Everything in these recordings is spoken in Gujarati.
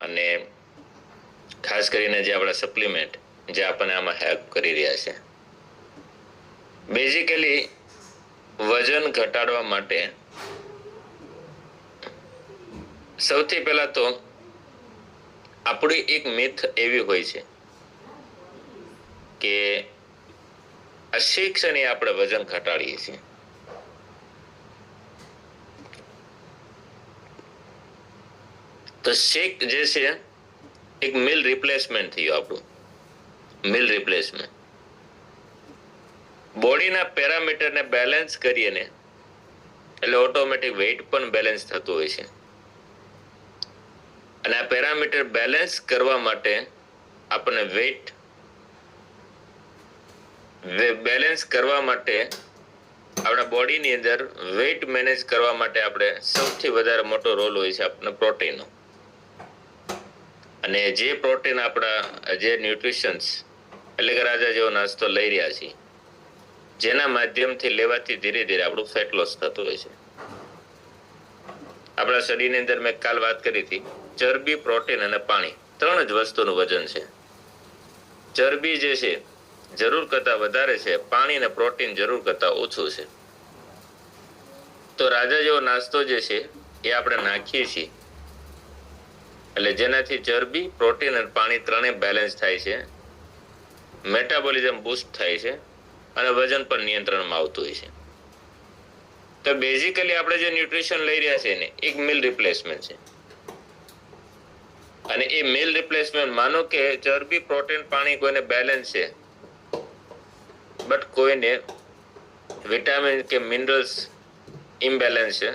અને ખાસ કરીને જે આપણા સપ્લિમેન્ટ જે આપણને આમાં હેલ્પ કરી રહ્યા છે. બેઝિકલી વજન ઘટાડવા માટે સૌથી પહેલા તો આપણી એક મિથ એવી હોય છે કે અશિક્ષણે આપણે વજન ઘટાડીએ છીએ. તો શેક જે છે એક મીલ રિપ્લેસમેન્ટ થયું. આપણું મીલ રિપ્લેસમેન્ટ બોડીના પેરામીટરને બેલેન્સ કરીને એટલે ઓટોમેટિક વેઇટ પણ બેલેન્સ થતું હોય છે. અને આ પેરામીટર બેલેન્સ કરવા માટે આપણને વેઇટ બેલેન્સ કરવા માટે આપણા બોડીની અંદર વેઇટ મેનેજ કરવા માટે આપણે સૌથી વધારે મોટો રોલ હોય છે આપણને પ્રોટીનનો. અને જે પ્રોટીન આપણા જે ન્યુટ્રિશન્સ એટલે કે રાજા જેવો નાસ્તો લઈ રહ્યા છીએ જેના માધ્યમથી લેવાથી ધીરે ધીરે આપણું ફેટ લોસ થતું હોય છે. આપણા શરીરની અંદર મેં કાલ વાત કરી હતી, ચરબી, પ્રોટીન અને પાણી 3 જ વસ્તુનું વજન છે. ચરબી જે છે જરૂર કરતા વધારે છે, પાણી અને પ્રોટીન જરૂર કરતા ઓછું છે. તો રાજા જેવો નાસ્તો જે છે એ આપણે નાખીએ છીએ એટલે જેનાથી ચરબી, પ્રોટીન અને પાણી ત્રણેય બેલેન્સ થાય છે, મેટાબોલિઝમ બૂસ્ટ થાય છે અને વજન પણ નિયંત્રણમાં આવતું હોય છે. તો બેઝિકલી આપણે જે ન્યુટ્રિશન લઈ રહ્યા છે ને એક મીલ રિપ્લેસમેન્ટ છે. અને એ મીલ રિપ્લેસમેન્ટ માનો કે ચરબી, પ્રોટીન, પાણી કોઈને બેલેન્સ છે બટ કોઈને વિટામિન કે મિનરલ્સ ઇમ્બેલેન્સ છે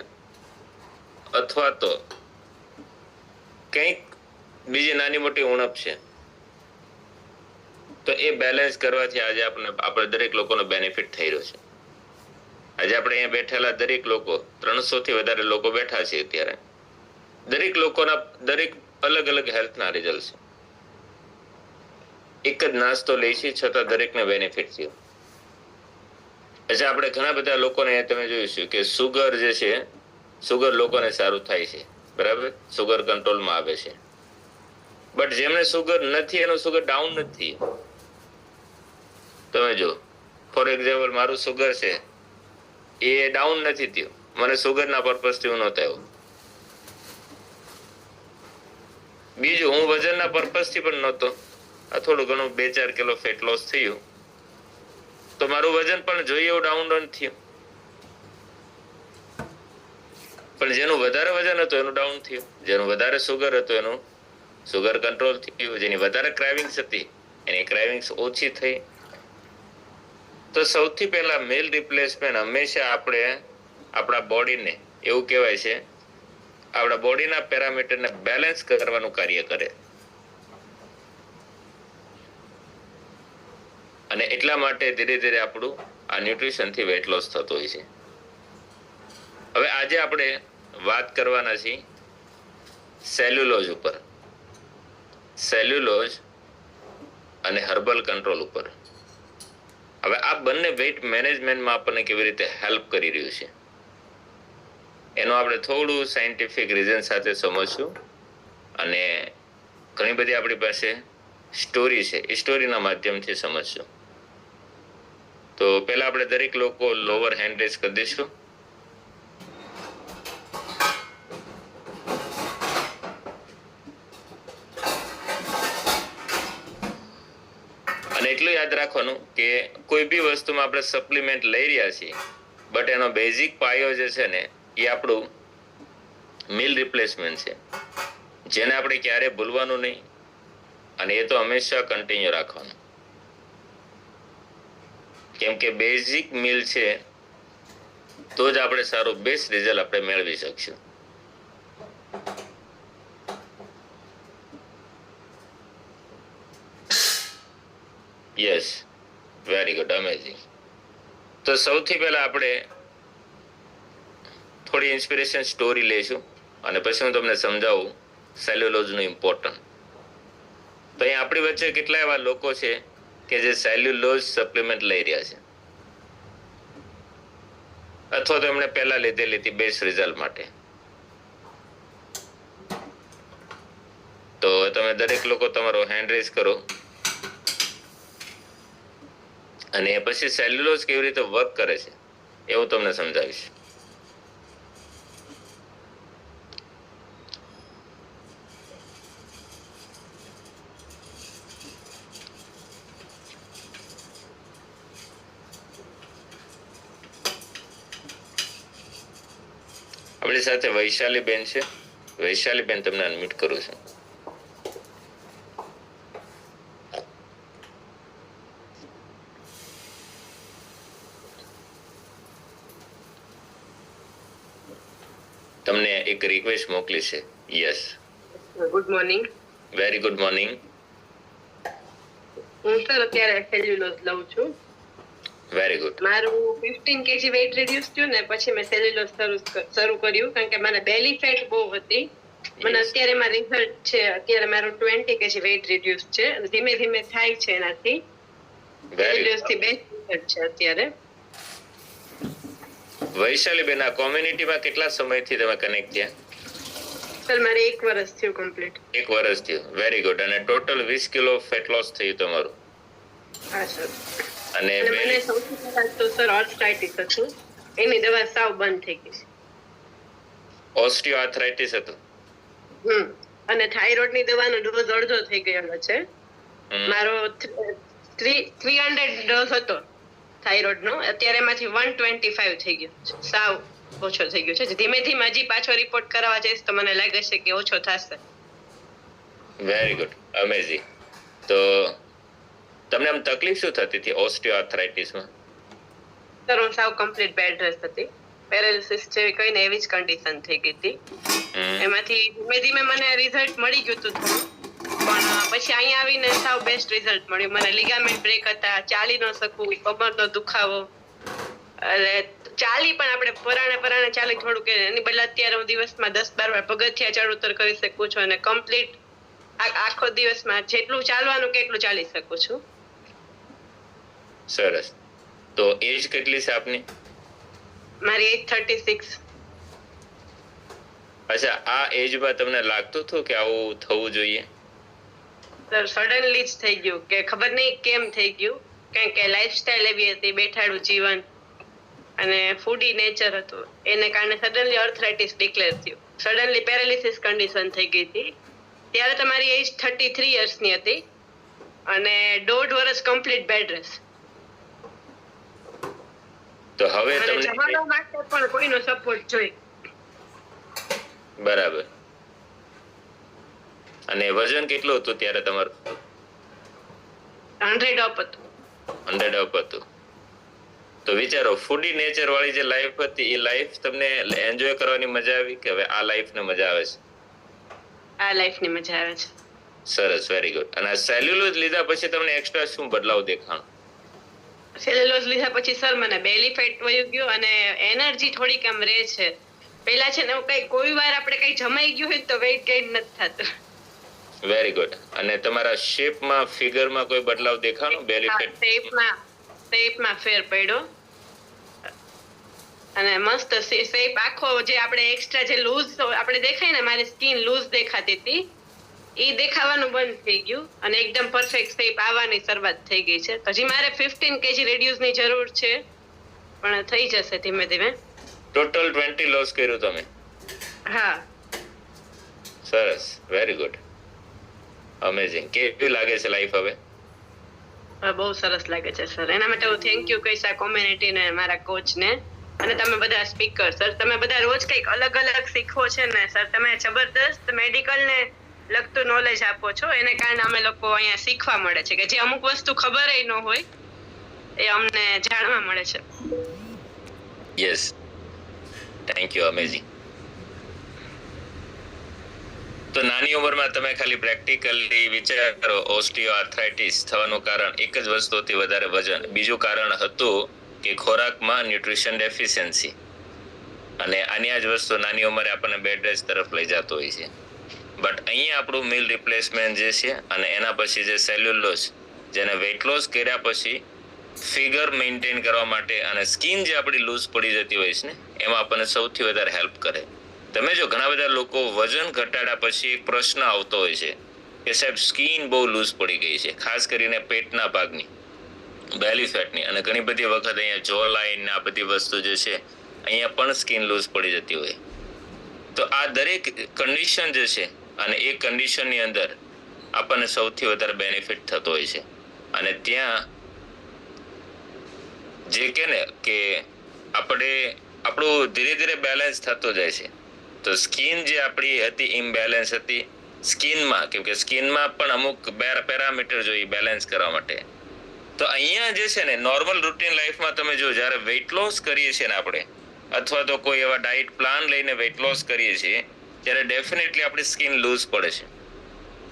અથવા તો કંઈક બીજી નાની મોટી ઉણપ છે, તો એ બેલેન્સ કરવાથી આજે આપણે દરેક લોકોનો બેનિફિટ થઈ રહ્યો છે. આજે આપણે અહીંયા બેઠેલા દરેક લોકો 300 થી વધારે લોકો બેઠા છે અત્યારે. દરેક લોકોના દરેક અલગ અલગ હેલ્થના રિઝલ્ટ છે. એક જ નાસ્તો લઈ છે છતાં દરેકને બેનિફિટ થયો. એટલે આપણે ઘણા બધા લોકોને તમે જોઈશું કે સુગર જે છે, સુગર લોકોને સારું થાય છે, બરાબર, સુગર કંટ્રોલમાં આવે છે. બટ જેમને સુગર નથી એનું સુગર ડાઉન નથી. તમે જો ફોર એક્ઝામ્પલ મારું સુગર છે એ ડાઉન નથી થયું, મને સુગરના પર્પઝથી નહોતો આવ્યો. બીજું હું વજનના પર્પઝથી પણ નહોતો, આ થોડું ઘણું 2-4 કિલો ફેટ લોસ થયું તો મારું વજન પણ જોઈએ એવું ડાઉન નથી થયું. પણ જેનું વધારે વજન હતું એનું ડાઉન થયું, જેનું વધારે સુગર હતું એનું સુગર કંટ્રોલ થયું, જેની વધારે ક્રાઇવિંગ્સ હતી એની ક્રાઇવિંગ્સ ઓછી થઈ. તો સૌથી પહેલા મીલ રિપ્લેસમેન્ટ હંમેશા આપણે આપણા બોડીને એવું કહેવાય છે આપણા બોડીના પેરામીટરને બેલેન્સ કરવાનું કાર્ય કરે. અને એટલા માટે ધીરે ધીરે આપણું આ ન્યુટ્રિશનથી વેટ લોસ થતું હોય છે. હવે આજે આપણે વાત કરવાના છીએ સેલ્યુલોઝ ઉપર, સેલ્યુલોઝ અને હર્બલ કંટ્રોલ ઉપર. હવે આ બંને વેઇટ મેનેજમેન્ટમાં આપણને કેવી રીતે હેલ્પ કરી રહ્યું છે એનું આપણે થોડું સાયન્ટિફિક રીઝન સાથે સમજશું અને ઘણી બધી આપણી પાસે સ્ટોરી છે એ સ્ટોરીના માધ્યમથી સમજશું. તો પહેલા આપણે દરેક લોકો લોઅર હેન્ડ રેઝ કરી દઈશું. અને એટલું યાદ રાખવાનું કે કોઈ બી વસ્તુમાં આપણે સપ્લિમેન્ટ લઈ રહ્યા છીએ બટ એનો બેઝિક પાયો જે છે ને એ આપણું મીલ રિપ્લેસમેન્ટ છે, જેને આપણે ક્યારેય ભૂલવાનું નહીં અને એ તો હંમેશા કન્ટિન્યુ રાખવાનું. કેમ કે બેઝિક મીલ છે તો જ આપણે સારું બેસ્ટ રિઝલ્ટ આપણે મેળવી શકશું. Yes, very good, amazing. તો સૌથી પહેલા આપણે થોડી ઇન્સ્પિરેશન સ્ટોરી લઈશું અને પછી હું તમને સમજાવું સેલ્યુલોઝનું ઇમ્પોર્ટન્ટ. તો અહીં આપણી વચ્ચે કેટલા એવા લોકો છે કે જે સેલ્યુલોઝ સપ્લિમેન્ટ લઈ રહ્યા છે અથવા તો એમણે પહેલા લીધેલી હતી બેસ્ટ રિઝલ્ટ માટે. તો તમે દરેક લોકો તમારો હેન્ડ રેઝ કરો અને પછી સેલ્યુલોઝ કેવી રીતે વર્ક કરે છે એવું તમને સમજાવીશ. આપણી સાથે વૈશાલી બેન છે. વૈશાલી બેન તમને અનમ્યુટ કરું છું. તમને એક રિક્વેસ્ટ મોકલી છે. Yes, good morning. Very good morning. હું સર અત્યારે સેલ્યુલોઝ લઉં છું. Very good. મારું 15 kg વેઇટ રિડ્યુસ થયું ને પછી મેં સેલ્યુલોઝ શરૂ કર્યું કારણ કે મને બેલી ફેટ બહુ હતી. મને અત્યારે મારું રિઝલ્ટ છે. અત્યારે મારું 20 kg વેઇટ રિડ્યુસ છે અને ધીમે ધીમે થાય છે એનાથી. સેલ્યુલોઝ થી બેસ્ટ રિઝલ્ટ છે અત્યારે. વૈશાલી બેન, આ કોમ્યુનિટીમાં કેટલા સમયથી તમે કનેક્ટ થયા? સર મારે 1 વર્ષ થયું કમ્પ્લીટ. 1 વર્ષ થયું. Very good. અને ટોટલ 20 કિલો ફેટ લોસ થયું તમારું? હા સર. અને મને સૌથી પહેલા તો સર આર્થરાઇટિસ હતું. એની દવા સાવ બંધ થઈ ગઈ છે. ઓસ્ટિયોઆર્થરાઇટિસ હતું? અને થાઇરોઇડ ની દવાનો ડોઝ અડધો થઈ ગયો છે. મારો 300 ડોઝ હતો થાઇરોઇડ નો, અત્યારે એમાંથી 125 થઈ ગયો છે. સાવ ઓછો થઈ ગયો છે. ધીમે ધીમે હજી પાછો રિપોર્ટ કરાવવા જઈશ તો મને લાગે છે કે ઓછો થશે. Very good, amazing. તો તમને આમ તકલીફ શું થતી હતી ઓસ્ટિયોઆર્થરાઇટિસમાં? સર હું સાવ કમ્પ્લીટ બેડ રેસ્ટ હતી. પેરાલિસિસ જેવી કઈ ને એવી જ કન્ડિશન થઈ ગઈ હતી. એમાંથી ધીમે ધીમે મને રિઝલ્ટ મળી ગયું હતું થોડું, પણ પછી અહીંયા આવીને સાવ બેસ્ટ રિઝલ્ટ મળ્યું. મને લિગામેન્ટ બ્રેક હતા, ચાલી ન શકું, કમરનો દુખાવો, એટલે ચાલી પણ આપણે પરાણે ચાલી થોડું કે એની બદલે અત્યારે હું દિવસમાં 10-12 વાર પગથિયા ચડ ઉતર કરી શકું છું અને કમ્પ્લીટ આખો દિવસમાં જેટલું ચાલવાનું કે એટલું ચાલી શકું છું. સરસ. તો એજ કેટલી છે આપની? મારી એજ 36. અચ્છા, આ એજમાં તમને લાગતું હતું કે આવું થવું જોઈએ? સર સડનલી જ થઈ ગયું કે ખબર નહીં કેમ થઈ ગયું, કારણ કે લાઈફસ્ટાઈલ એવી હતી, બેઠાડું જીવન અને ફૂડી નેચર હતું. એને કારણે સડનલી આર્થરાઇટિસ ડિક્લેર થયું. સડનલી પેરાલિસિસ કન્ડિશન થઈ ગઈ હતી. ત્યારે તમારી એજ 33 યર્સની હતી અને 1.5 વર્ષ કમ્પ્લીટ બેડ રેસ્ટ. તો હવે તમને જમાડવા માટે પણ કોઈનો સપોર્ટ જોઈએ. બરાબર. અને વજન કેટલું હતું ત્યારે તમારું? 100 અપ હતું. 100 અપ હતું. તો વિચારો, ફૂડી નેચર વાળી જે લાઈફ હતી એ લાઈફ તમને એન્જોય કરવાની મજા આવી કે હવે આ લાઈફ ને મજા આવે છે? આ લાઈફ ની મજા આવે છે. સરસ, વેરી ગુડ. અને સેલ્યુલોઝ લીધા પછી તમને એક્સ્ટ્રા શું બદલાવ દેખાણો? સેલ્યુલોઝ લીધા પછી સર મને બેલી ફેટ વયું ગયો અને એનર્જી થોડીક આમ રહે છે. પહેલા છે ને કોઈ વાર આપણે કઈ જમાઈ ગયું હોય તો વેઇટ ગેઇન નથી થતું. Very good. અને તમારા શેપમાં, ફિગરમાં કોઈ બદલાવ દેખાણો બેલી ફેટ? શેપમાં ફેર પડ્યો અને મસ્ત શેપ આખો જે આપણે એક્સ્ટ્રા જે લૂઝ આપણે દેખાય ને, મારી સ્કિન લૂઝ દેખાતી હતી એ દેખાવાનું બંધ થઈ ગયું અને એકદમ પરફેક્ટ શેપ આવવાની શરૂઆત થઈ ગઈ છે. હજી મારે 15 kg રિડ્યુસની જરૂર છે પણ થઈ જશે ધીમે ધીમે. ટોટલ 20 લોસ કર્યું તમે? હા. સરસ, વેરી ગુડ, અમેઝિંગ. કેવી લાગે છે લાઈફ હવે? બહુ સરસ લાગે છે સર. એના માટે હું થેન્ક યુ કહીશ આ કોમ્યુનિટીને, મારા કોચને અને તમે બધા સ્પીકર. સર તમે બધા રોજ કંઈક અલગ અલગ શીખવો છે ને સર. તમે જબરદસ્ત મેડિકલને લગતું નોલેજ આપો છો, એને કારણે અમે લોકો અહીંયા શીખવા મળે છે કે જે અમુક વસ્તુ ખબર ન હોય એ અમને જાણવા મળે છે. Yes, thank you, amazing. તો નાની ઉંમરમાં તમે ખાલી પ્રેક્ટિકલી વિચાર કરો, ઓસ્ટિયોઆર્થરાઇટિસ થવાનું કારણ એક જ વસ્તુથી વધારે વજન. બીજું કારણ હતું કે ખોરાકમાં ન્યુટ્રિશન ડેફિશિયન્સી. અને આની આ જ વસ્તુ નાની ઉંમરે આપણને બેડ રેસ્ટ તરફ લઈ જતો હોય છે. બટ અહીંયા આપણું મીલ રિપ્લેસમેન્ટ જે છે અને એના પછી જે સેલ્યુલોઝ, જેને વેઇટ લોસ કર્યા પછી ફિગર મેન્ટેન કરવા માટે અને સ્કિન જે આપણી લૂઝ પડી જતી હોય છે ને એમાં આપણને સૌથી વધારે હેલ્પ કરે. તમે જો ઘણા બધા લોકો વજન ઘટાડ્યા પછી એક પ્રશ્ન આવતો હોય છે કે સાહેબ સ્કિન બહુ લૂઝ પડી ગઈ છે, ખાસ કરીને પેટના ભાગની, બેલી ફેટની, અને ઘણી બધી વખત અહીંયા જો લાઈન આ બધી વસ્તુ જે છે અહીંયા પણ સ્કિન લૂઝ પડી જતી હોય. તો આ દરેક કન્ડિશન જે છે અને એ કન્ડિશનની અંદર આપણને સૌથી વધારે બેનિફિટ થતો હોય છે. અને ત્યાં જે કે ને કે આપણે આપણું ધીરે ધીરે બેલેન્સ થતો જાય છે. તો સ્કિન જે આપણી હતી ઇમ્બેલેન્સ હતી સ્કિનમાં, કેમ કે સ્કિનમાં પણ અમુક પેરામીટર જોઈએ બેલેન્સ કરવા માટે. તો અહીંયા જે છે ને નોર્મલ રૂટીન લાઈફમાં તમે જો જ્યારે વેઇટ લોસ કરીએ છીએ ને આપણે, અથવા તો કોઈ એવા ડાયટ પ્લાન લઈને વેઇટ લોસ કરીએ છીએ, ત્યારે ડેફિનેટલી આપણી સ્કિન લૂઝ પડે છે.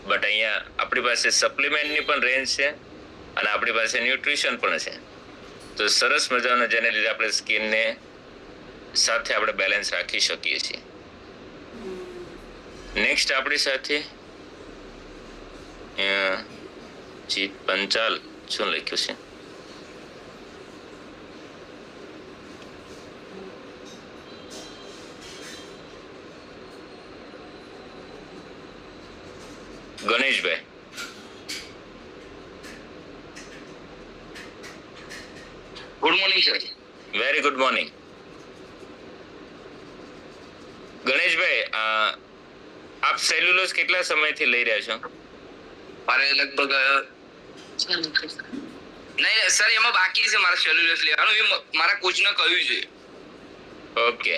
બટ અહીંયા આપણી પાસે સપ્લિમેન્ટની પણ રેન્જ છે અને આપણી પાસે ન્યુટ્રિશન પણ છે. તો સરસ મજાનો જેને લીધે આપણે સ્કિનને સાથે આપણે બેલેન્સ રાખી શકીએ છીએ. નેક્સ્ટ આપણી સાથે જીત પંચાલ શું લખ્યું છે? Ganeshbhai, good morning sir. Very good morning. Ganeshbhai, આપ સેલ્યુલોઝ કેટલા સમયથી લઈ રહ્યા છો? મારે લગભગ નહીં સર, એમાં બાકી છે મારે સેલ્યુલસ લેવાનું. એ મારા કોચને કહ્યું છે. ઓકે.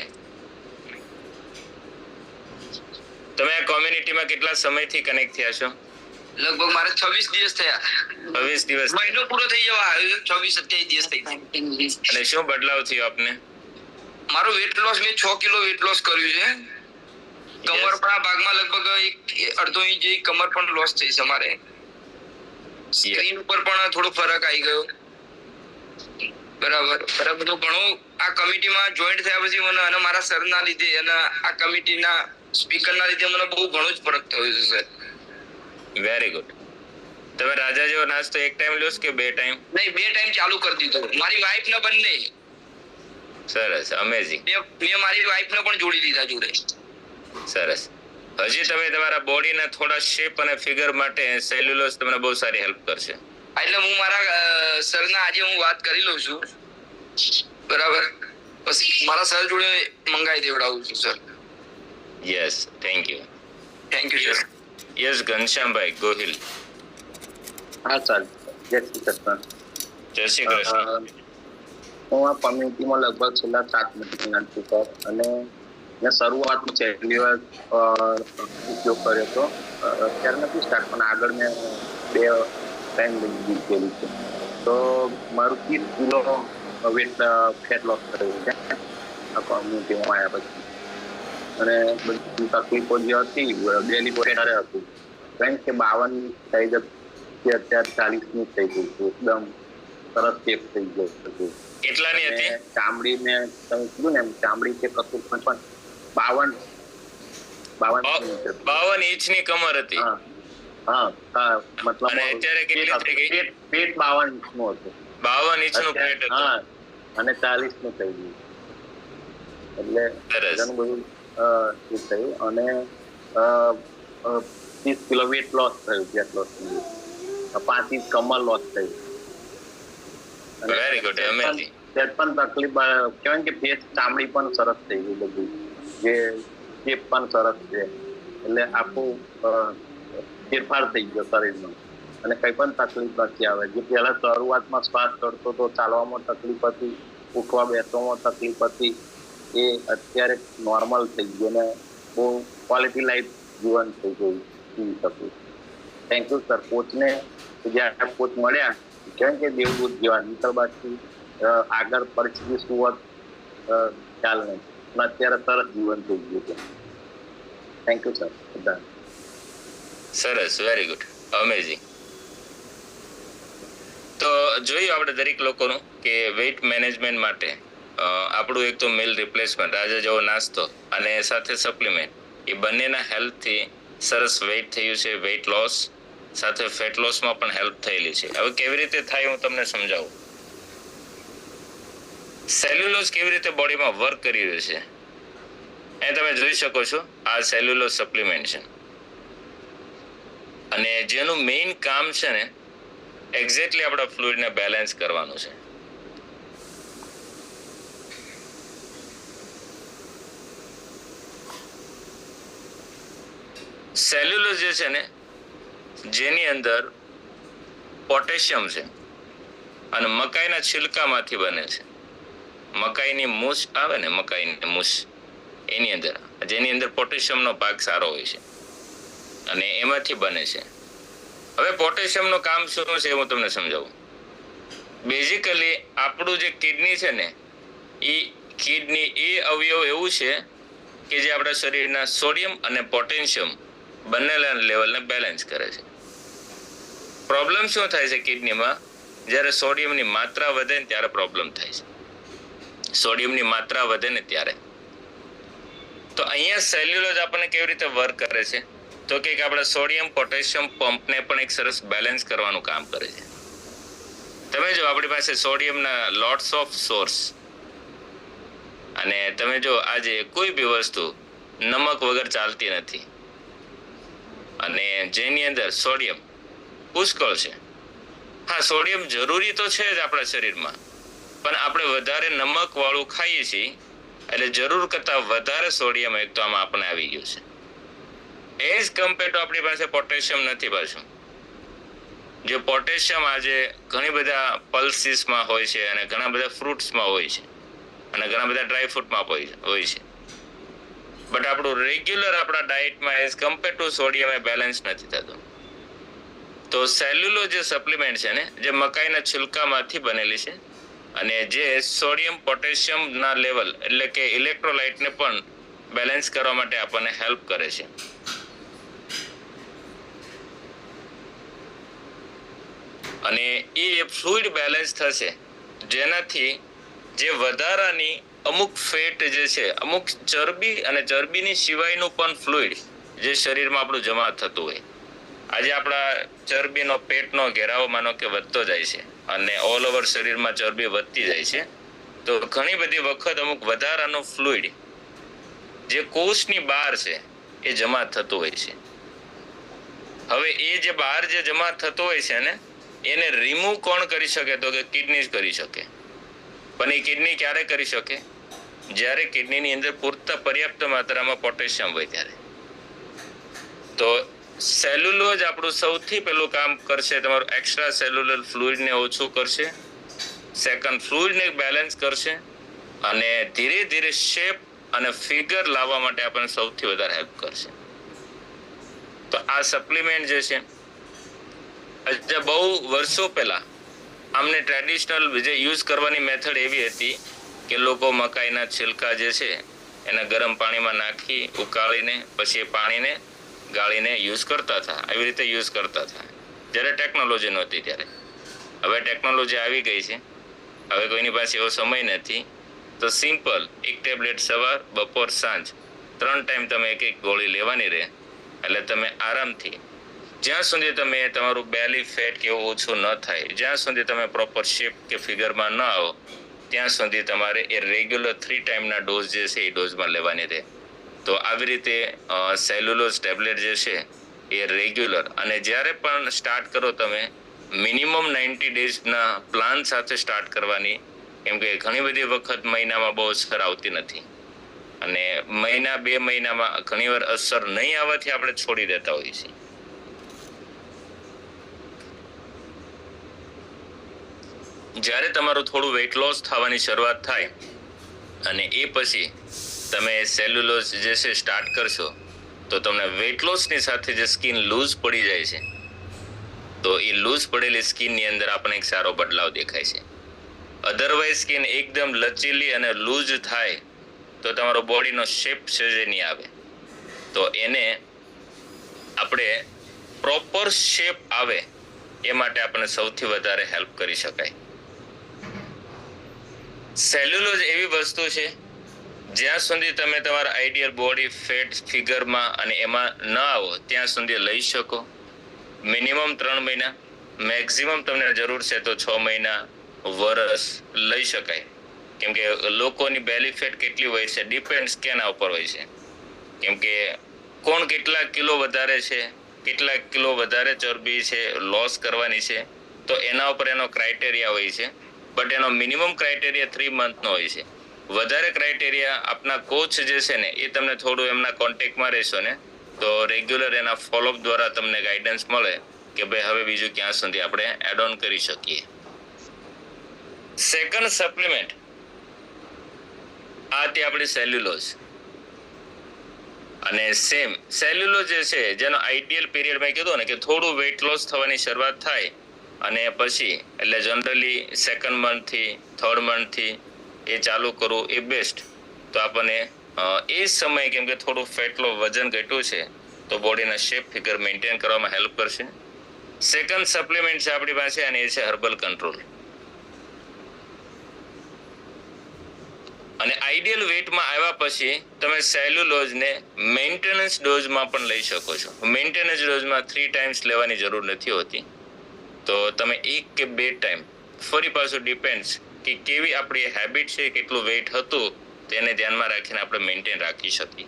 તમે આ કોમ્યુનિટીમાં કેટલા સમયથી કનેક્ટ થયા છો? લગભગ મારે 26 દિવસ થયા. 26 દિવસ. મહિનો પૂરો થઈ જવા આવ્યો. 26-27 દિવસ થઈ ગયા. અને શું બદલાવ થયો આપને? મારું વેટ લોસ, મેં 6 કિલો વેટ લોસ કર્યું છે. કમર પણ આ ભાગમાં લગભગ 1.5 ઇંચ જેવી કમર પણ લોસ થઈ છે મારે. સ્ક્રીન ઉપર પણ થોડો ફરક આવી ગયો. બરાબર. તો ઘણું આ કમિટીમાં જોઈન્ટ થયા પછી મને અને મારા સરના લીધે અને આ કમિટીના સ્પીકરના લીધે મને બહુ ઘણો જ ફરક થયો છે સર. Very good. તમે રાજા જેવો નાસ્તો એક ટાઈમ લો કે 2 ટાઈમ? નહીં, 2 ટાઈમ ચાલુ કરી દીધો. મારી વાઈફ ને બંને. સરસ, અમેઝિંગ. મેં મારી વાઈફ ને પણ જોડી દીધા જોડે. સરસ. હજી તમે તમારા બોડીના થોડા શેપ અને ફિગર માટે સેલ્યુલોઝ તમને બહુ સારી હેલ્પ કરશે. એટલે હું મારા સરના આજે હું વાત કરી લઉં છું. બરાબર. પછી મારા સર જોડે મંગાવી દેવડાવું છું sir. Yes, thank you. Thank you sir. Yes, Ghanshyambhai Gohil. હા સર, જય શ્રી કૃષ્ણ. જય શ્રી કૃષ્ણ. હું આ કમ્યુનિટીમાં લગભગ છેલ્લા 7 મહિના છું સર, અને મેં શરૂઆતમાં સેલ્યુલોઝ ઉપયોગ કર્યો હતો. અત્યારે નથી સ્ટાર્ટ, પણ આગળ મેં 2 ટાઈમ લીધેલું છે. તો મારું 30 કિલો વેટ ફેટ લોસ થયું છે આ કોમ્યુનિટીમાં આવ્યા પછી. અને બધી તકલીફો જે હતી ડેલી પોટેટરે હતું, કારણ કે 52 થઈ જતી અત્યારે 40ની થઈ ગઈ છે. એકદમ સરસ શેપ થઈ ગયો છે. કેટલાની હતી? ચામડી મેં તમે કીધું ને, ચામડી કે કશું પણ 52 ઇંચની કમર હતી. હા, મતલબ અને અત્યારે કેટલી થઈ ગઈ? પેટ 52 ઇંચનું હતું. 52 ઇંચનું પેટ હતું. હા, અને 40નું થઈ ગયું. એટલે ઘણું બધું એ થયું. અને 30 કિલો વેટ લોસ થયું, વેટ લોસ થયું. 5 ઇંચ કમર લોસ થયું. Very good, amazing. ત્યાં પણ તકલીફ કહેવાય કે ફેસ ચામડી પણ સરસ થઈ ગઈ, બધું જે શેપ પણ સરસ છે. એટલે આખું ફેરફાર થઈ ગયો શરીરમાં, અને કઈ પણ તકલીફ નથી આવે. જે પહેલા શરૂઆતમાં શ્વાસ ચડતો તો, ચાલવામાં તકલીફ હતી, ઉઠવા બેસવામાં તકલીફ હતી, એ અત્યારે નોર્મલ થઈ ગયું અને બહુ ક્વોલિટી લાઈફ જીવન થઈ ગયું જીવી શકું. Thank you sir. કોચને જ્યારે કોચ મળ્યા, કેમ કે દેવદૂત જેવા નીકળવાથી આગળ પરિસ્થિતિ શું હોત ખ્યાલ નહીં, પણ અત્યારે સરસ જીવન થઈ ગયું છે. Thank you sir. બધા સરસ, વેરી ગુડ, અમેઝિંગ. તો જોયું આપણે દરેક લોકોનું કે વેઇટ મેનેજમેન્ટ માટે આપણું એક તો મીલ રિપ્લેસમેન્ટ, રાજા જેવો નાસ્તો, અને સાથે સપ્લિમેન્ટ, એ બંનેના હેલ્પથી સરસ વેઇટ થયું છે. વેઇટ લોસ સાથે ફેટ લોસમાં પણ હેલ્પ થયેલી છે. હવે કેવી રીતે થાય હું તમને સમજાવું. સેલ્યુલોઝ કેવી રીતે બોડીમાં વર્ક કરી રહ્યું છે એ તમે જોઈ શકો છો. આ સેલ્યુલોઝ સપ્લિમેન્ટ છે, અને અને જેનું મેઇન કામ છે ને એક્ઝેક્ટલી આપણા ફ્લુઇડને બેલેન્સ કરવાનું છે. સેલ્યુલોઝ જે છે ને જેની અંદર પોટેશિયમ છે અને મકાઈના છિલકામાંથી બને છે. મકાઈની મૂછ આવે ને, મકાઈની મૂછ, એની અંદર જેની અંદર પોટેશિયમનો ભાગ સારો હોય છે અને એમાંથી બને છે. હવે પોટેશિયમનું કામ શું છે હું તમને સમજાવું. બેઝિકલી આપણું જે કિડની છે ને એ કિડની એ અવયવ એવું છે કે જે આપણા શરીરના સોડિયમ અને પોટેશિયમ બંનેના લેવલને બેલેન્સ કરે છે. પ્રોબ્લેમ શું થાય છે કિડનીમાં? જ્યારે સોડિયમની માત્રા વધે ને ત્યારે પ્રોબ્લેમ થાય છે. સોડિયમની માત્રા વધે ને ત્યારે. તો અહીંયા સેલ્યુલોઝ આપણને કેવી રીતે વર્ક કરે છે? તો કે આપણે સોડિયમ પોટેશિયમ પંપને પણ એક સરસ બેલેન્સ કરવાનું કામ કરે છે. તમે જો આપણી પાસે સોડિયમના લોટ્સ ઓફ સોર્સ, અને તમે જો આજે કોઈ બી વસ્તુ નમક વગર ચાલતી નથી અને જેની અંદર સોડિયમ પુષ્કળ છે. હા, સોડિયમ જરૂરી તો છે જ આપણા શરીરમાં, પણ આપણે વધારે નમક વાળું ખાઈએ છીએ એટલે જરૂર કરતાં વધારે સોડિયમ એક તો આમાં આપણને આવી ગયું છે. એઝ કમ્પેર ટુ આપણી પાસે પોટેશિયમ નથી પાછું. જે પોટેશિયમ આજે ઘણી બધા પલ્સીસમાં હોય છે અને ઘણા બધા ફ્રૂટ્સમાં હોય છે અને ઘણા બધા ડ્રાય ફ્રૂટમાં હોય છે. બટ આપણું રેગ્યુલર આપણા ડાયટમાં એઝ કમ્પેર ટુ સોડિયમ એ બેલેન્સ નથી થતું. તો સેલ્યુલોઝ જે સપ્લિમેન્ટ છે ને, જે મકાઈના છિલકામાંથી બનેલી છે અને જે સોડિયમ પોટેશિયમના લેવલ એટલે કે ઇલેક્ટ્રોલાઇટને પણ બેલેન્સ કરવા માટે આપણને હેલ્પ કરે છે. અને એ ફ્લુઇડ બેલેન્સ થશે જેનાથી જે વધારાની અમુક ફેટ જે છે, અમુક ચરબી અને ચરબીની સિવાયનું પણ ફ્લુઇડ જે શરીરમાં આપણું જમા થતું હોય. આજે આપણા ચરબીનો પેટનો ઘેરાવો માનો કે વધતો જાય છે અને ઓલ ઓવર શરીરમાં ચરબી વધતી જાય છે. તો ઘણી બધી વખત અમુક વધારાનું ફ્લુઇડ જે કોષની બહાર છે એ જમા થતું હોય છે. હવે એ જે બહાર જે જમા થતો હોય છે ને એને રિમૂવ કોણ કરી શકે? તો કે કિડની જ કરી શકે. પણ એ કિડની ક્યારે કરી શકે? જ્યારે કિડનીની અંદર પૂરતા પર્યાપ્ત માત્રામાં પોટેશિયમ હોય ત્યારે. તો સેલ્યુલોઝ આપણું સૌથી પહેલું કામ કરશે, તમારું એક્સ્ટ્રા સેલ્યુલર ફ્લુઇડને ઓછું કરશે. સેકન્ડ, ફ્લુઇડને બેલેન્સ કરશે અને ધીરે ધીરે શેપ અને ફિગર લાવવા માટે આપણને સૌથી વધારે હેલ્પ કરશે. તો આ સપ્લિમેન્ટ જે છે બહુ વર્ષો પહેલા આમને ટ્રેડિશનલ જે યુઝ કરવાની મેથડ એવી હતી કે લોકો મકાઈના છિલકા જે છે એને ગરમ પાણીમાં નાખી ઉકાળીને પછી એ પાણીને ગાળીને યુઝ કરતા હતા. આવી રીતે યુઝ કરતા હતા જ્યારે ટેકનોલોજી નહોતી ત્યારે. હવે ટેકનોલોજી આવી ગઈ છે, હવે કોઈની પાસે એવો સમય નથી. તો સિમ્પલ એક ટેબ્લેટ સવાર, બપોર, સાંજ 3 ટાઈમ તમે એક ગોળી લેવાની રહે એટલે તમે આરામથી, જ્યાં સુધી તમે તમારું બેલી ફેટ કે એવું ઓછું ન થાય, જ્યાં સુધી તમે પ્રોપર શેપ કે ફિગરમાં ન આવો, ત્યાં સુધી તમારે એ રેગ્યુલર 3 ટાઈમના ડોઝ જે છે એ ડોઝમાં લેવાની રહે. તો આવી રીતે સેલ્યુલોઝ ટેબ્લેટ જે છે એ રેગ્યુલર, અને જ્યારે પણ સ્ટાર્ટ કરો તમે મિનિમમ 90 ડેઝના પ્લાન સાથે સ્ટાર્ટ કરવાની, કેમ કે ઘણી બધી વખત મહિનામાં બહુ અસર આવતી નથી અને મહિના 2 મહિનામાં ઘણીવાર અસર નહીં આવવાથી આપણે છોડી દેતા હોઈએ છીએ. જ્યારે તમારું થોડું વેઇટ લોસ થવાની શરૂઆત થાય અને એ પછી તમે સેલ્યુલોઝ જે છે સ્ટાર્ટ કરશો તો તમને વેઇટ લોસની સાથે જે સ્કિન લૂઝ પડી જાય છે, તો એ લૂઝ પડેલી સ્કિનની અંદર આપણને એક સારો બદલાવ દેખાય છે. અધરવાઇઝ સ્કિન એકદમ લચીલી અને લૂઝ થાય તો તમારો બોડીનો શેપ છે જે નહીં આવે. તો એને આપણે પ્રોપર શેપ આવે એ માટે આપણને સૌથી વધારે હેલ્પ કરી શકાય. સેલ્યુલોઝ એવી વસ્તુ છે જ્યાં સુધી તમે તમારા આઈડિયલ બોડી ફેટ ફિગરમાં અને એમાં ન આવો ત્યાં સુધી લઈ શકો. મિનિમમ 3 મહિના, મેક્સિમમ તમને જરૂર છે તો 6 મહિના, વરસ લઈ શકાય. કેમ કે લોકોની બેલી ફેટ કેટલી હોય છે ડિપેન્ડ્સ કેના ઉપર હોય છે. કેમ કે કોણ કેટલા કિલો વધારે છે કેટલા કિલો વધારે ચરબી છે લોસ કરવાની છે, તો એના ઉપર એનો ક્રાઇટેરિયા હોય છે. બટ એનો મિનિમમ ક્રાઇટેરિયા 3 મંથનો હોય છે. વધારે ક્રાઇટેરિયા આપના કોચ જે છે ને એ તમને થોડું એમના કોન્ટેક્ટમાં રહેશો ને તો રેગ્યુલર એના ફોલોઅપ દ્વારા તમને ગાઈડન્સ મળે કે ભાઈ હવે બીજું ક્યાં સુધી આપણે એડ ઓન કરી શકીએ. સેકન્ડ સપ્લિમેન્ટ આ તે આપણી સેલ્યુલોઝ. અને સેમ સેલ્યુલોઝ જે છે જેનો આઈડિયલ પીરિયડ મેં કીધું ને કે થોડું વેઇટ લોસ થવાની શરૂઆત થાય અને પછી એટલે જનરલી 2nd મંથથી 3rd મંથથી એ ચાલુ કરવું એ બેસ્ટ. તો આપણને એ સમય કેમ કે થોડું ફેટલો વજન ઘટ્યું છે તો બોડીના શેપ ફિગર મેન્ટેન કરવામાં હેલ્પ કરશે. સેકન્ડ સપ્લિમેન્ટ છે આપણી પાસે અને એ છે હર્બલ કંટ્રોલ. અને આઈડિયલ વેઇટમાં આવ્યા પછી તમે સેલ્યુલોઝને મેન્ટેનન્સ ડોઝમાં પણ લઈ શકો છો. મેન્ટેનન્સ ડોઝમાં 3 ટાઈમ્સ લેવાની જરૂર નથી હોતી. તો તમે 1 કે 2 ટાઈમ ફરી પાછું ડિપેન્ડ્સ કે કેવી આપણી હેબિટ છે, કેટલું વેઇટ હતું તેને ધ્યાનમાં રાખીને આપણે મેન્ટેન રાખી શકીએ.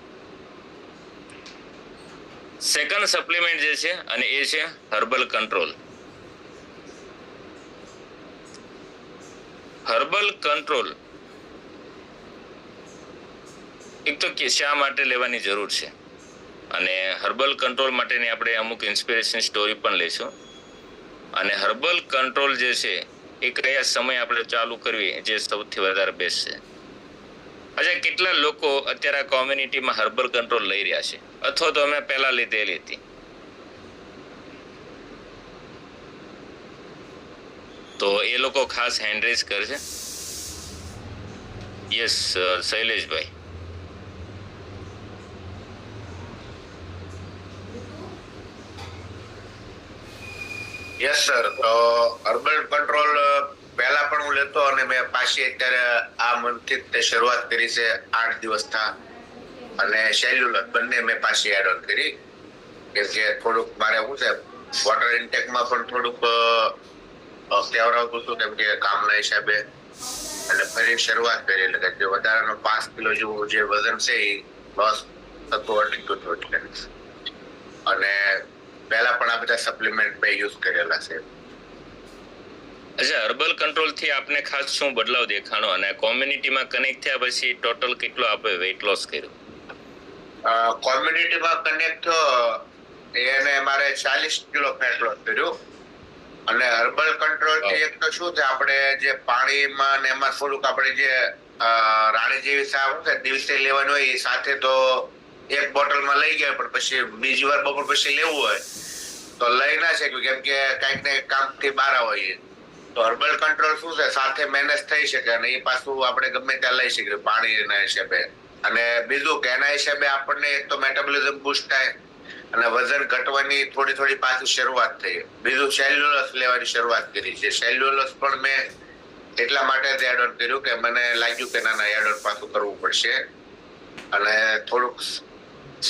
સેકન્ડ સપ્લિમેન્ટ જે છે અને એ છે હર્બલ કંટ્રોલ. હર્બલ કંટ્રોલ એક તો કે શા માટે લેવાની જરૂર છે અને હર્બલ કંટ્રોલ માટેની આપણે અમુક ઇન્સ્પિરેશન સ્ટોરી પણ લઈશું. અને હર્બલ કંટ્રોલ જે છે એ કયા સમય આપણે ચાલુ કરવી જે સૌથી વધારે બેસ્ટ છે. અચ્છા, કેટલા લોકો અત્યારે કોમ્યુનિટીમાં હર્બલ કંટ્રોલ લઈ રહ્યા છે અથવા તો અમે પહેલા લીધેલી હતી? તો એ લોકો ખાસ હેન્ડ રેઝ કરશે. Yes Shaileshbhai. Yes sir. Herbal control પહેલા પણ હું લેતો અને મેં પાછી અત્યારે આ મંથથી તે શરૂઆત કરી છે 8 દિવસના. અને સેલ્યુલર બંને મેં પાછી એડ ઓન કરી કેમ કે થોડુંક મારે શું છે વોટર ઇન્ટેકમાં પણ થોડુંક કેવરાવતું હતું કેમ કે કામના હિસાબે. અને ફરી શરૂઆત કરી એટલે કે વધારાનો 5 કિલો જેવું જે વજન છે એ લોસ થતું અટક્યું હતું એટલે. અને પહેલા પણ આ બધા સપ્લિમેન્ટ મેં યુઝ કરેલા છે. અચ્છા, હર્બલ કંટ્રોલ થી આપને ખાસ શું બદલાવ દેખાણો અને કોમ્યુનિટીમાં કનેક્ટ થયા પછી ટોટલ કેટલો આપણે વેઇટ લોસ કર્યું? કોમ્યુનિટીમાં કનેક્ટ એને મારે 40 કિલો ફેટ લોસ કર્યું. અને હર્બલ કંટ્રોલ થી એક તો શું છે આપણે જે પાણીમાં ને એમાં થોડુંક આપણે જે રાણી જેવી સાવ છે દિવસે લેવાનું હોય એ સાથે તો એક બોટલમાં લઈ ગયા પણ પછી બીજી વાર બપોર પછી લેવું હોય તો લઈ ના શક્યું કેમ કે કઈક ને કામથી બહાર હોઈએ. તો હર્બલ કંટ્રોલ શું છે સાથે મેનેજ થઈ શકે અને એ પાછું આપણે ગમે ત્યાં લઈ શકીએ પાણીના હિસાબે. અને બીજું કે એના હિસાબે આપણને એક તો મેટાબોલિઝમ બૂસ્ટ થાય અને વજન ઘટવાની થોડી પાછી શરૂઆત થઈ. બીજું સેલ્યુલોસ લેવાની શરૂઆત કરી છે. સેલ્યુલોસ પણ મેં એટલા માટે જ એડ ઓન કર્યું કે મને લાગ્યું કે ના એડ ઓન પાછું કરવું પડશે. અને થોડુંક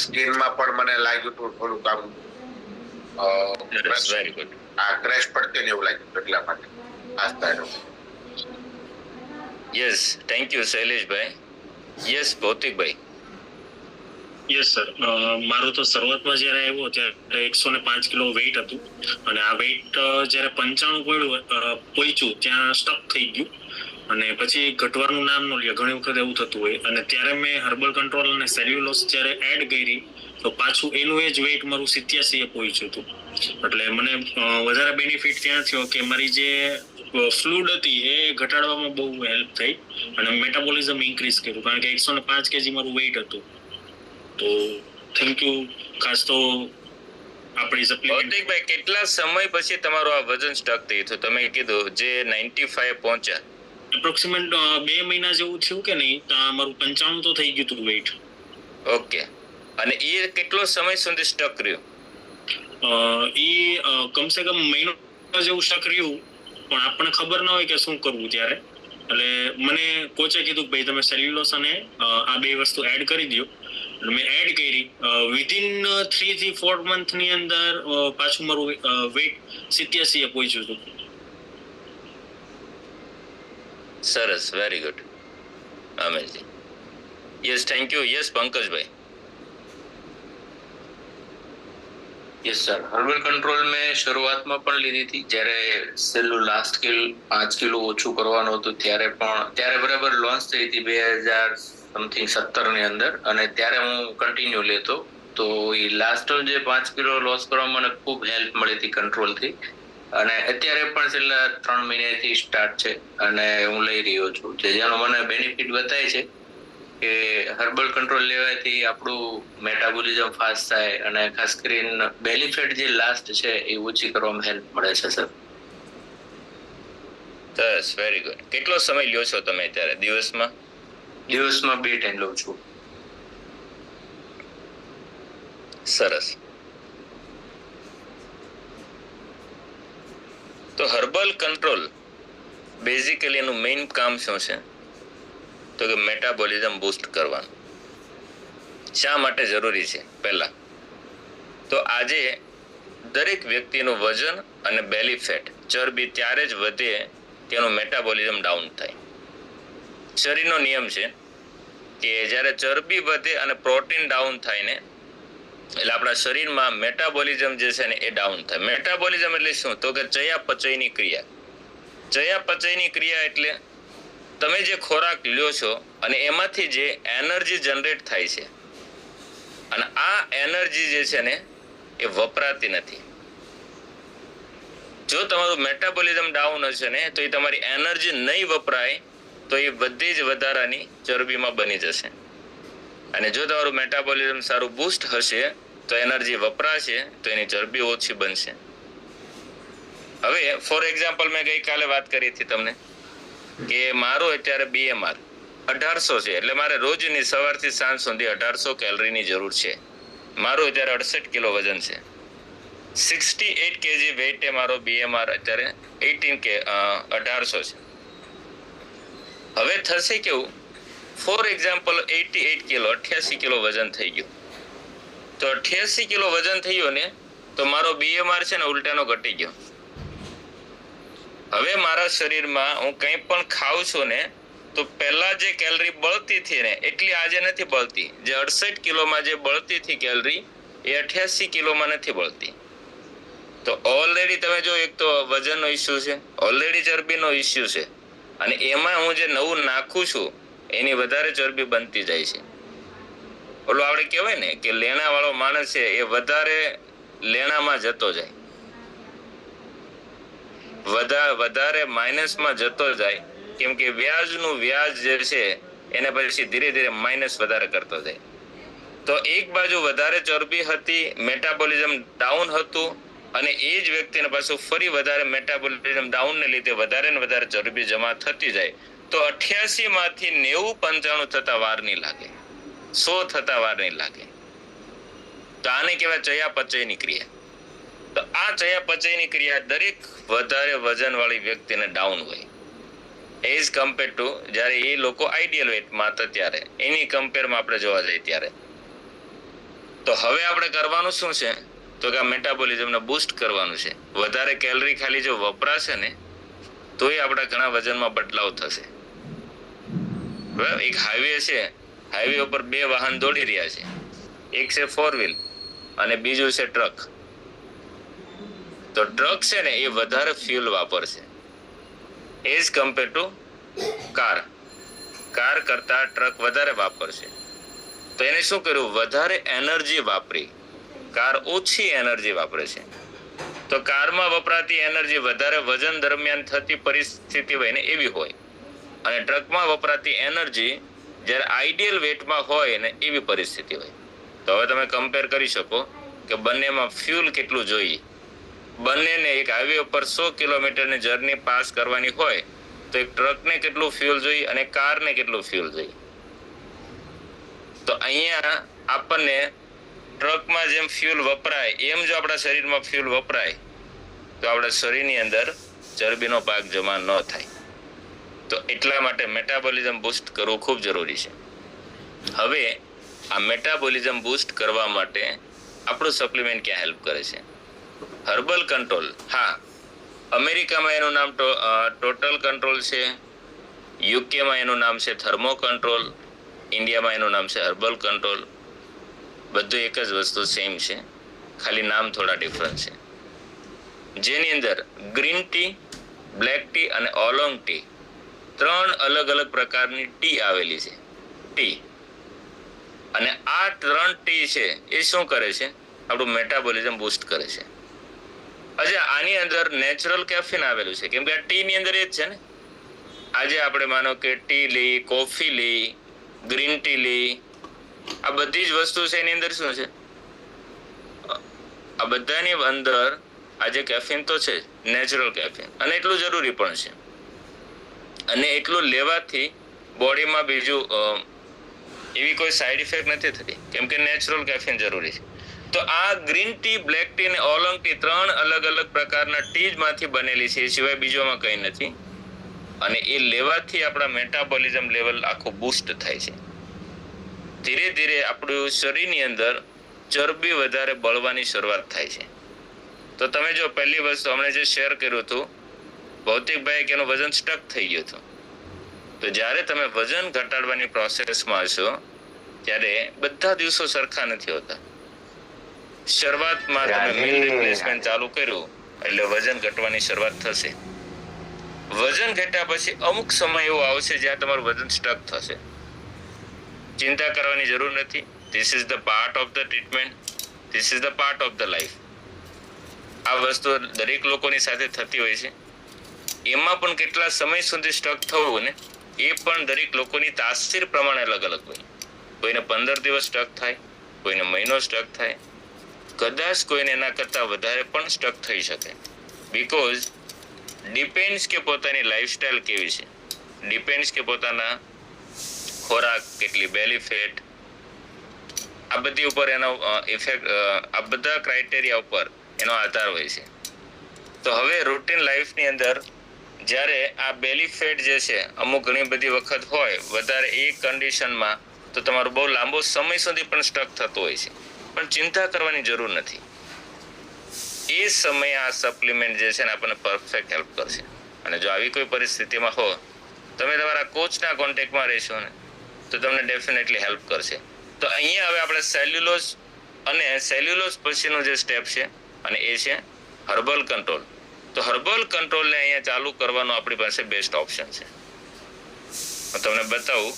સ્કિનમાં પણ મને લાગ્યું થોડુંક આમ વેરી ગુડ. ક્રેશ પડતી ને એવું લાગ્યું એટલા માટે આસ્થા. Yes, thank you Shaileshbhai. Yes Bhautikbhai. Yes sir. મારું તો શરૂઆતમાં જ્યારે આવ્યો ત્યારે 105 કિલો વેઇટ હતું અને આ વેઇટ જ્યારે 95 પહોંચ્યું ત્યાં સ્ટક થઈ ગયું અને પછી ઘટવાનું નામ ન લ્યો. ઘણી વખત એવું થતું હોય અને ત્યારે મેં હર્બલ કંટ્રોલ અને સેલ્યુલોસ જ્યારે એડ કરી તો પાછું એનું એ જ વેઇટ મારું 87 પહોંચ્યું હતું. એટલે મને વધારે બેનિફિટ ત્યાં થયો કે મારી જે ફ્લૂડ હતી એ ઘટાડવામાં બહુ હેલ્પ થઈ અને મેટાબોલિઝમ ઇન્ક્રીઝ કર્યું કારણ કે 105 કેજી મારું વેઇટ હતું. તો થેન્ક યુ ખાસ તો આપણી સપ્લિમેન્ટ. ભૌતિકભાઈ, કેટલા સમય પછી તમારું આ વજન સ્ટક થયું હતું? તમે કીધું જે 95 પહોંચ્યા એપ્રોક્સિમેટ 2 મહિના જેવું થયું કે નહીં તો મારું 95 તો થઈ ગયું હતું વેઇટ. ઓકે. અને એ કેટલો સમય સુધી સ્ટક રહ્યું? એ કમસે કમ મહિનો જેવું સ્ટક રહ્યું પણ આપણને ખબર ના હોય કે શું કરવું ત્યારે. એટલે મને કોચે કીધું કે ભાઈ તમે સેલ્યુલોસ અને આ 2 વસ્તુ એડ કરી દો. મેં એડ કરી. વિધિન 3 થી 4 મંથની અંદર પાછું મારું વેઇટ 87 પહોંચ્યું હતું. સરસ, very good, amazing. Yes, thank you. Yes Pankajbhai. Yes sir, herbal control મેં શરૂઆતમાં પણ લીધી હતી. જ્યારે છેલ્લું લાસ્ટ 5 કિલો ઓછું કરવાનું હતું ત્યારે બરાબર લોન્ચ થઈ હતી 2017 ની અંદર, અને ત્યારે હું કન્ટિન્યુ લેતો. તો એ લાસ્ટ જે 5 કિલો લોસ કરવામાં મને ખૂબ હેલ્પ મળી હતી કંટ્રોલથી, અને અત્યારે પણ છેલ્લા 3 મહિનાથી સ્ટાર્ટ છે અને હું લઈ રહ્યો છું. જેનો મને બેનિફિટ બતાય છે કે હર્બલ કંટ્રોલ લેવાથી આપણું મેટાબોલિઝમ ફાસ્ટ થાય, અને ખાસ કરીને બેલી ફેટ જે લાસ્ટ છે એ ઓછી કરવામાં હેલ્પ મળે છે સર. સરસ, વેરી ગુડ. કેટલો સમય લ્યો છો તમે અત્યારે દિવસમાં? 2 ટાઈમ લઉં છું. સરસ. તો હર્બલ કંટ્રોલ બેઝિકલી એનું મેઇન કામ શું છે? તો કે મેટાબોલિઝમ બૂસ્ટ કરવાનું. શા માટે જરૂરી છે? પહેલા તો આજે દરેક વ્યક્તિનું વજન અને બેલી ફેટ ચરબી ત્યારે જ વધે તેનું મેટાબોલિઝમ ડાઉન થાય. શરીરનો નિયમ છે કે જ્યારે ચરબી વધે અને પ્રોટીન ડાઉન થાય ને, એટલે આપણા શરીરમાં મેટાબોલિઝમ જે છે ને એ ડાઉન થાય. મેટાબોલિઝમ એટલે શું? તો કે ચયાપચયની ક્રિયા. ચયાપચયની ક્રિયા એટલે તમે જે ખોરાક લ્યો છો અને એમાંથી જે એનર્જી જનરેટ થાય છે, અને આ એનર્જી જે છે ને એ વપરાતી નથી. જો તમારું મેટાબોલિઝમ ડાઉન હશે ને તો એ તમારી એનર્જી નહીં વપરાય તો એ બધી જ વધારાની ચરબીમાં બની જશે. અને જો તમારું મેટાબોલિઝમ સારું બૂસ્ટ હશે તો એનર્જી વપરાશે તો એની ચરબી ઓછી બનશે. હવે ફોર એક્ઝામ્પલ મેં ગઈકાલે વાત કરી હતી તમને કે મારું અત્યારે BMR 1800 છે, એટલે મારે રોજની સવારથી સાંજ સુધી 1800 કેલરીની જરૂર છે. મારું અત્યારે 68 કિલો વજન છે, 68 kg વેઇટ એ મારો BMR અત્યારે 1800 છે. હવે થશે કેવું? ફોર એક્ઝામ્પલ 88 કિલો 88 કિલો વજન થઈ ગયું. તો 88 કિલો વજન થઈ ગયો ને તો મારો BMR છે ને ઉલટાનો ઘટી ગયો. હવે મારા શરીરમાં હું કંઈ પણ ખાઉં છું ને તો પહેલા જે કેલરી બળતી હતી ને એટલી આજે નથી બળતી. જે 68 કિલોમાં જે બળતી હતી કેલરી એ 88 કિલોમાં નથી બળતી. તો ઓલરેડી તમે જો, એક તો વજનનો ઇસ્યુ છે, ઓલરેડી ચરબીનો ઇસ્યુ છે, અને એમાં હું જે નવું નાખું છું એની વધારે ચરબી બનતી જાય છે. ઓલું આપણે કહેવાય ને કે લેણા વાળો માણસ છે એ વધારે લેણામાં જતો જાય, વધારે માઇનસમાં જતો જાય, કેમ કે વ્યાજનું વ્યાજ જે છે એને પછી ધીરે ધીરે માઇનસ વધારે કરતો જાય. તો એક બાજુ વધારે ચરબી હતી, મેટાબોલિઝમ ડાઉન હતું, અને એ જ વ્યક્તિને પાછું ફરી વધારે મેટાબોલિઝમ ડાઉનને લીધે વધારે ને વધારે ચરબી જમા થતી જાય. તો 88 માંથી 90 95 થતા વાર નહીં લાગે, 100 થતા વાર નહીં લાગે. તો આને કહેવાય ચયાપચયની ક્રિયા. તો આ ચયાપચયની ક્રિયા દરેક વધારે વજન વાળી વ્યક્તિને ડાઉન હોય એઝ કમ્પેર ટુ જ્યારે એ લોકો આઈડિયલ વેટમાં હતા ત્યારે, એની કમ્પેરમાં આપણે જોવા જઈએ ત્યારે. તો હવે આપણે કરવાનું શું છે? તો કે આ મેટાબોલિઝમને બૂસ્ટ કરવાનું છે. વધારે કેલરી ખાલી જો વપરાશે ને તોય આપણા ઘણા વજનમાં બદલાવ થશે. એક હાઈવે છે, હાઈવે ઉપર 2 વાહન દોડી રહ્યા છે, એક છે 4 વ્હીલ અને બીજું છે ટ્રક. તો ટ્રક છે ને એ વધારે ફ્યુલ વાપરશે as compare to car. Car કરતા ટ્રક વધારે વાપરશે. તો એને શું કર્યું? વધારે એનર્જી વાપરી. કાર ઓછી એનર્જી વાપરે છે. તો કારમાં વપરાતી એનર્જી વધારે વજન દરમિયાન થતી પરિસ્થિતિ હોય ને એવી હોય, અને ટ્રકમાં વપરાતી એનર્જી જ્યારે આઈડિયલ વેટમાં હોય ને એવી પરિસ્થિતિ હોય. તો હવે તમે કમ્પેર કરી શકો કે બંનેમાં ફ્યુલ કેટલું જોઈએ. બંનેને એક હાઈવે ઉપર 100 કિલોમીટરની જર્ની પાસ કરવાની હોય તો એક ટ્રકને કેટલું ફ્યુલ જોઈએ અને કારને કેટલું ફ્યુલ જોઈએ. તો અહીંયા આપણને ટ્રકમાં જેમ ફ્યુલ વપરાય એમ જો આપણા શરીરમાં ફ્યુલ વપરાય તો આપણા શરીરની અંદર ચરબીનો પાક જમા ન થાય. તો એટલા માટે મેટાબોલિઝમ બૂસ્ટ કરવું ખૂબ જરૂરી છે. હવે આ મેટાબોલિઝમ બૂસ્ટ કરવા માટે આપણું સપ્લિમેન્ટ ક્યાં હેલ્પ કરે છે? Herbal control. હા, અમેરિકામાં એનું નામ ટોટલ કંટ્રોલ છે, યુકેમાં એનું નામ છે થર્મો કંટ્રોલ, ઇન્ડિયામાં એનું નામ છે હર્બલ કંટ્રોલ. બધું એક જ વસ્તુ સેમ છે. ખાલી નામ થોડા ડિફરન્સ છે. જેની અંદર ગ્રીન ટી, બ્લેક ટી અને ઓલોંગ ટી 3 અલગ અલગ પ્રકારની ટી આવેલી છે. ટી અને આ 3 ટી છે એ શું કરે છે? આપણું મેટાબોલિઝમ બૂસ્ટ કરે છે. અચ્છા, આની અંદર નેચરલ કેફીન આવેલું છે, કેમ કે આ ટી ની અંદર એ જ છે ને. આજે આપણે માનો કે ટી લઈ, કોફી લઈ, ગ્રીન ટી લઈ, આ બધી જ વસ્તુ છે એની અંદર શું છે? આ બધાની અંદર આજે કેફીન તો છે, નેચરલ કેફીન, અને એટલું જરૂરી પણ છે. અને એટલું લેવાથી બોડીમાં બીજું એવી કોઈ સાઈડ ઇફેક્ટ નથી થતી, કેમ કે નેચરલ કેફીન જરૂરી છે. તો આ ગ્રીન ટી, બ્લેક ટી અને ઓલોંગ ટી 3 અલગ અલગ પ્રકારના ટીજ માંથી બનેલી છે, એ સિવાય બીજોમાં કંઈ નથી. અને એ લેવાથી આપણા મેટાબોલિઝમ લેવલ આખું બૂસ્ટ થાય છે. ધીરે ધીરે આપણું શરીરની અંદર ચરબી વધારે બળવાની શરૂઆત થાય છે. તો તમે જો પહેલી વસ્તુ હમણે જે શેર કર્યું હતું ભૌતિકભાઈ, કે એનું વજન સ્ટક થઈ ગયું હતું. તો જ્યારે તમે વજન ઘટાડવાની પ્રોસેસમાં હશો ત્યારે બધા દિવસો સરખા નથી હોતા. શરૂઆતમાં તમે મીલ રિપ્લેસમેન્ટ ચાલુ કર્યું એટલે વજન ઘટવાની શરૂઆત થશે. વજન ઘટ્યા પછી અમુક સમય એવો આવશે જ્યાં તમારું વજન સ્ટક થશે. ચિંતા કરવાની જરૂર નથી. This is the part of the treatment, this is the part of the life. આ વસ્તુ દરેક લોકોની સાથે થતી હોય છે. એમાં પણ કેટલા સમય સુધી સ્ટક થવું ને એ પણ દરેક લોકોની તાસીર પ્રમાણે અલગ અલગ હોય. કોઈને 15 દિવસ સ્ટક થાય, કોઈને મહિનો સ્ટક થાય, કદાચ કોઈને એના કરતાં વધારે પણ સ્ટક થઈ શકે. બીકોઝ ડિપેન્ડ્સ કે પોતાની લાઈફસ્ટાઈલ કેવી છે, ડિપેન્ડ્સ કે પોતાના ખોરાક કેટલી, બેલી ફેટ, આ બધી ઉપર એનો ઇફેક્ટ, આ બધા ક્રાઇટેરિયા ઉપર એનો આધાર હોય છે. તો હવે રૂટીન લાઈફની અંદર જ્યારે આ બેલી ફેટ જે છે અમુક ઘણી બધી વખત હોય વધારે એ કન્ડિશનમાં, તો તમારું બહુ લાંબો સમય સુધી પણ સ્ટક થતું હોય છે. પણ ચિંતા કરવાની જરૂર નથી. એ સમયે આ સપ્લિમેન્ટ જે છે ને આપણને પરફેક્ટ હેલ્પ કરશે. અને જો આવી કોઈ પરિસ્થિતિમાં હો, તમે તમારા કોચના કોન્ટેક્ટમાં રહેશો ને તો તમને ડેફિનેટલી હેલ્પ કરશે. તો અહીંયા હવે આપણે સેલ્યુલોઝ અને સેલ્યુલોઝ પછીનું જે સ્ટેપ છે અને એ છે હર્બલ કંટ્રોલ. તો હર્બલ કંટ્રોલને અહીંયા ચાલુ કરવાનો આપણી પાસે બેસ્ટ ઓપ્શન છે. હું તમને બતાવું.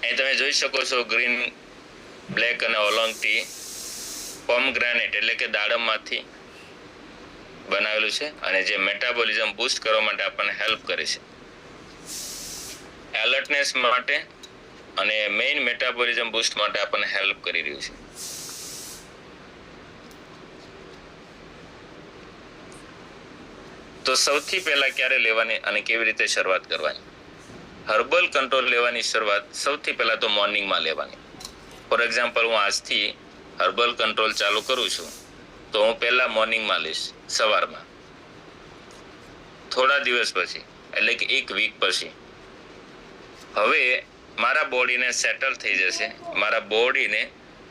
અહીં તમે જોઈ શકો છો ગ્રીન, બ્લેક અને ઓલોંગ ટી પોમગ્રેનેટ એટલે કે દાડમમાંથી બનાવેલું છે અને જે મેટાબોલિઝમ બૂસ્ટ કરવા માટે આપણને હેલ્પ કરે છે, એલર્ટનેસ માટે અને મેઇન મેટાબોલિઝમ બૂસ્ટ માટે આપણને હેલ્પ કરી રહ્યું છે. તો સૌથી પહેલા ક્યારે લેવાની અને કેવી રીતે શરૂઆત કરવાની? હર્બલ કંટ્રોલ લેવાની શરૂઆત સૌથી પહેલા તો મોર્નિંગમાં લેવાની. ફોર એક્ઝામ્પલ, હું આજથી હર્બલ કંટ્રોલ ચાલુ કરું છું તો હું પહેલા મોર્નિંગમાં લઈશ, સવારમાં. થોડા દિવસ પછી એટલે કે 1 વીક પછી હવે મારા બોડીને સેટલ થઈ જશે. મારા બોડીને,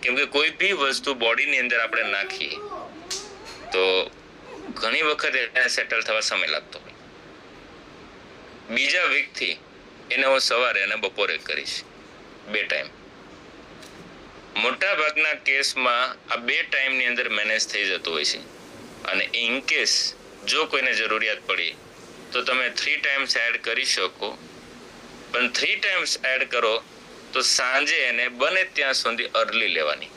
કેમ કે કોઈ બી વસ્તુ બોડીની અંદર આપણે નાખીએ તો ઘણી વખત એને સેટલ થવા સમય લાગતો હોય. બીજા વીકથી એને હું સવારે અને બપોરે કરીશ, 2 ટાઈમ. મોટા ભાગના કેસમાં આ 2 ટાઈમની અંદર મેનેજ થઈ જતું હોય છે. અને ઇન કેસ જો કોઈને જરૂરિયાત પડી તો તમે 3 ટાઈમ્સ એડ કરી શકો. પણ 3 ટાઈમ્સ એડ કરો તો સાંજે એને બને ત્યાં સુધી અર્લી લેવાની.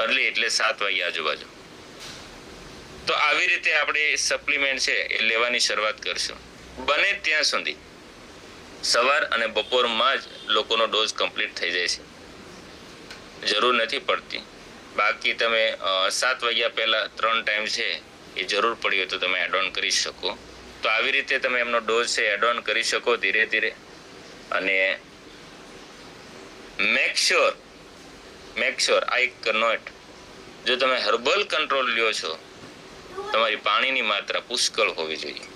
અર્લી એટલે 7 વાગ્યા આજુબાજુ. તો આવી રીતે આપણે સપ્લિમેન્ટ છે એ લેવાની શરૂઆત કરશું. બને ત્યાં સુધી સવાર અને બપોરમાં જ લોકોનો ડોઝ કમ્પ્લીટ થઈ જાય છે, જરૂર નથી પડતી. બાકી તમે 7 વાગ્યા પહેલા 3 ટાઈમ છે એ જરૂર પડી હોય તો તમે એડ ઓન કરી શકો. તો આવી રીતે તમે એમનો ડોઝ છે એડ ઓન કરી શકો ધીરે ધીરે. અને મેક શ્યોર આ એક નોટ, જો તમે હર્બલ કંટ્રોલ લ્યો છો તમારી પાણીની માત્રા પુષ્કળ હોવી જોઈએ,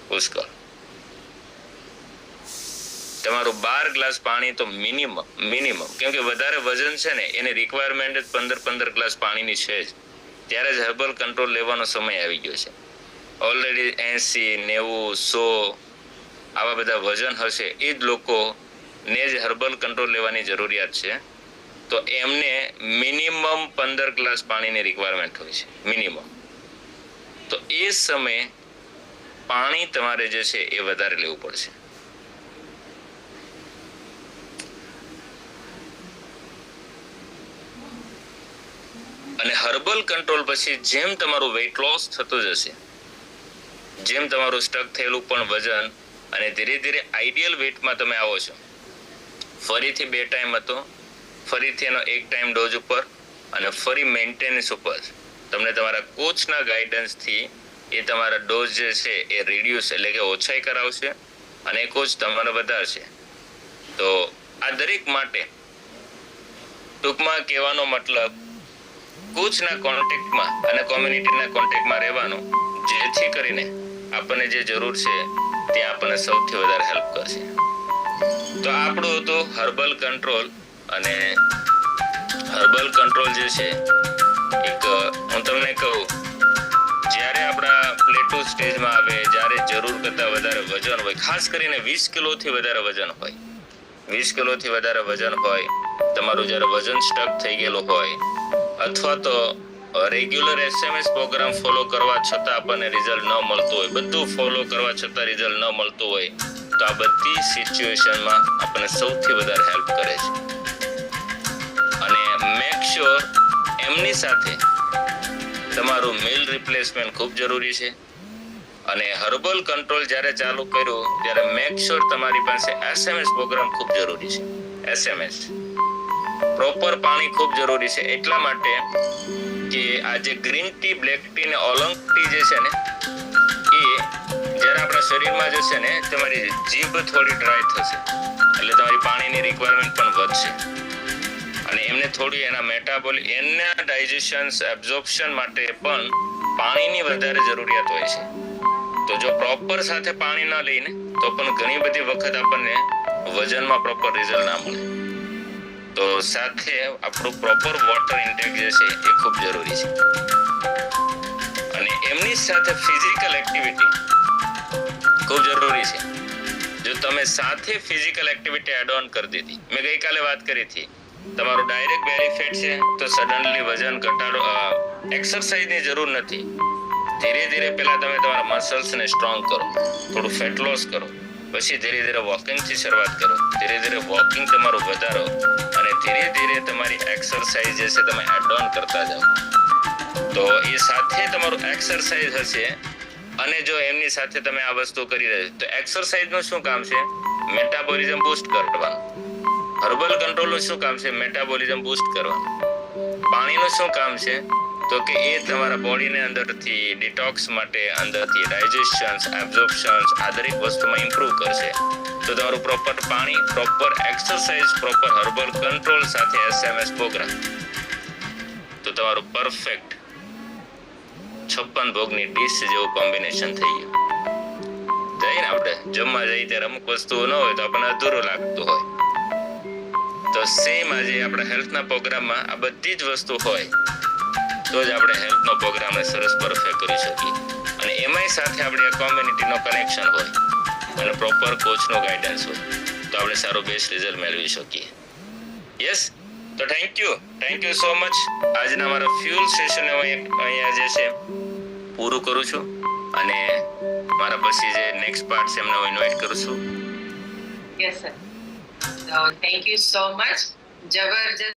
પુષ્કળ. તમારું 12 ગ્લાસ પાણી તો મિનિમમ, કેમ કે વધારે વજન છે ને એની રિક્વાયરમેન્ટ જ 15 ગ્લાસ પાણીની છે જ. ત્યારે જ હર્બલ કંટ્રોલ લેવાનો સમય આવી ગયો છે. ઓલરેડી 80, 90, 100 આવા બધા વજન હશે એ જ લોકોને જ હર્બલ કંટ્રોલ લેવાની જરૂરિયાત છે. તો એમને મિનિમમ 15 ગ્લાસ પાણીની રિક્વાયરમેન્ટ હોય છે મિનિમમ. તો એ સમયે પાણી તમારે જે છે એ વધારે લેવું પડશે. અને હર્બલ કંટ્રોલ પછી જેમ તમારું વેઇટ લોસ થતું જશે, જેમ તમારું સ્ટક થયેલું પણ વજન અને ધીરે ધીરે આઈડિયલ વેઇટમાં તમે આવો છો, ફરીથી 2 ટાઈમ હતો, ફરીથી એનો 1 ટાઈમ ડોઝ ઉપર અને ફરી મેન્ટેનન્સ ઉપર તમને તમારા કોચના ગાઈડન્સથી એ તમારા ડોઝ જે છે એ રિડ્યુસ એટલે કે ઓછાઈ કરાવશે અને કોચ તમારે વધારશે. તો આ દરેક માટે ટૂંકમાં કહેવાનો મતલબ કોચના કોન્ટેક્ટમાં અને કોમ્યુનિટીના કોન્ટેક્ટમાં રહેવાનું, જેથી કરીને આપણને જે જરૂર છે ત્યાં આપણને સૌથી વધારે હેલ્પ કરશે. તો આપણું હતું હર્બલ કંટ્રોલ. અને હર્બલ કંટ્રોલ જે છે એક હું તમને કહું, જ્યારે આપણા પ્લેટો સ્ટેજમાં આવે, જ્યારે જરૂર કરતાં વધારે વજન હોય, ખાસ કરીને 20 કિલોથી વધારે વજન હોય, 20 કિલોથી વધારે વજન હોય, તમારું જ્યારે વજન સ્ટક થઈ ગયેલું હોય, અથવા તો રેગ્યુલર SMS પ્રોગ્રામ ફોલો કરવા છતાં આપણને રિઝલ્ટ ન મળતું હોય, બધું ફોલો કરવા છતાં રિઝલ્ટ ન મળતું હોય, તો આ બધી સિચ્યુએશનમાં આપણને સૌથી વધારે હેલ્પ કરે છે. અને મેક શ્યોર એમની સાથે તમારું મીલ રિપ્લેસમેન્ટ ખૂબ જરૂરી છે. અને હર્બલ કંટ્રોલ જ્યારે ચાલુ કર્યું ત્યારે મેક શ્યોર તમારી પાસે SMS પ્રોગ્રામ ખૂબ જરૂરી છે. SMS પ્રોપર પાણી ખૂબ જરૂરી છે, એટલા માટે કે આ જે ગ્રીન ટી, બ્લેક ટી ને ઓલોંગ ટી જે છે ને, એ જ્યારે આપણા શરીરમાં જશે ને તમારી જીભ થોડી ડ્રાય થશે, એટલે તમારી પાણીની રિક્વાયરમેન્ટ પણ વધશે. અને એમને થોડી એના મેટાબોલિક, એના ડાયજેશન, એબ્ઝોર્પ્શન માટે પણ પાણીની વધારે જરૂરિયાત હોય છે. તો જો પ્રોપર સાથે પાણી ન લઈને તો પણ ઘણી બધી વખત આપણને વજનમાં પ્રોપર રિઝલ્ટ ના મળે. તો સાથે આપણું પ્રોપર વોટર ઇન્ટેક જે છે એ ખૂબ જરૂરી છે. અને એમની સાથે ફિઝિકલ એક્ટિવિટી ખૂબ જરૂરી છે. જો તમે સાથે ફિઝિકલ એક્ટિવિટી એડ ઓન કરી દીધી, મેં ગઈકાલે વાત કરી હતી, તમારું ડાયરેક્ટ બેનિફિટ છે તો સડનલી વજન ઘટાડો, એક્સરસાઇઝની જરૂર નથી. ધીરે ધીરે પહેલા તમે તમારા મસલ્સને સ્ટ્રોંગ કરો, થોડું ફેટ લોસ કરો, પછી ધીરે ધીરે વોકિંગથી શરૂઆત કરો, ધીરે ધીરે વોકિંગ તમારું વધારો અને ધીરે ધીરે તમારી એક્સરસાઇઝ જે છે તમે એડ ઓન કરતા જાઓ. તો એ સાથે તમારું એક્સરસાઇઝ હશે. અને જો એમની સાથે તમે આ વસ્તુ કરી રહ્યા છો તો એક્સરસાઇઝનું શું કામ છે? મેટાબોલિઝમ બૂસ્ટ કરવાનું. હર્બલ કંટ્રોલનું શું કામ છે? મેટાબોલિઝમ બૂસ્ટ કરવાનું. પાણીનું શું કામ છે? તો કે એ તમારા બોડીને અંદરથી ડિટોક્સ માટે, અંદરથી ડાયજેશન, એબ્ઝોર્પ્શન, આ દરેક વસ્તુમાં ઇમ્પ્રૂવ કરશે. તો તમારું પ્રોપર પાણી, proper exercise, proper herbal control સાથે SMS પ્રોગ્રામ, તો તમારું પરફેક્ટ 56 ભોગની ડીશ જેવું કોમ્બિનેશન થઈ ગયું. જઈને આપણે જમવા જઈએ ત્યારે અમુક વસ્તુઓ ન હોય તો આપણને અધૂરું લાગતું હોય, તો સેમ આજે આપણા હેલ્થના પ્રોગ્રામમાં આ બધી જ વસ્તુ હોય તો જ આપણે હેલ્થનો પ્રોગ્રામને સરસ પરફેક્ટ કરી શકીએ. અને એમાંય સાથે આપણી આ કોમ્યુનિટીનો કનેક્શન હોય અને પ્રોપર કોચનો ગાઈડન્સ હોય તો આપણે સારું બેસ્ટ રિઝલ્ટ મેળવી શકીએ. યસ, તો થેન્ક યુ સો મચ. આજના મારા ફ્યુલ સેશન અહીંયા જે છે પૂરું કરું છું અને મારા પછી જે નેક્સ્ટ પાર્ટ છે એમને હું ઇન્વાઇટ કરું છું. Yes sir, thank you so much. જબરજસ્ત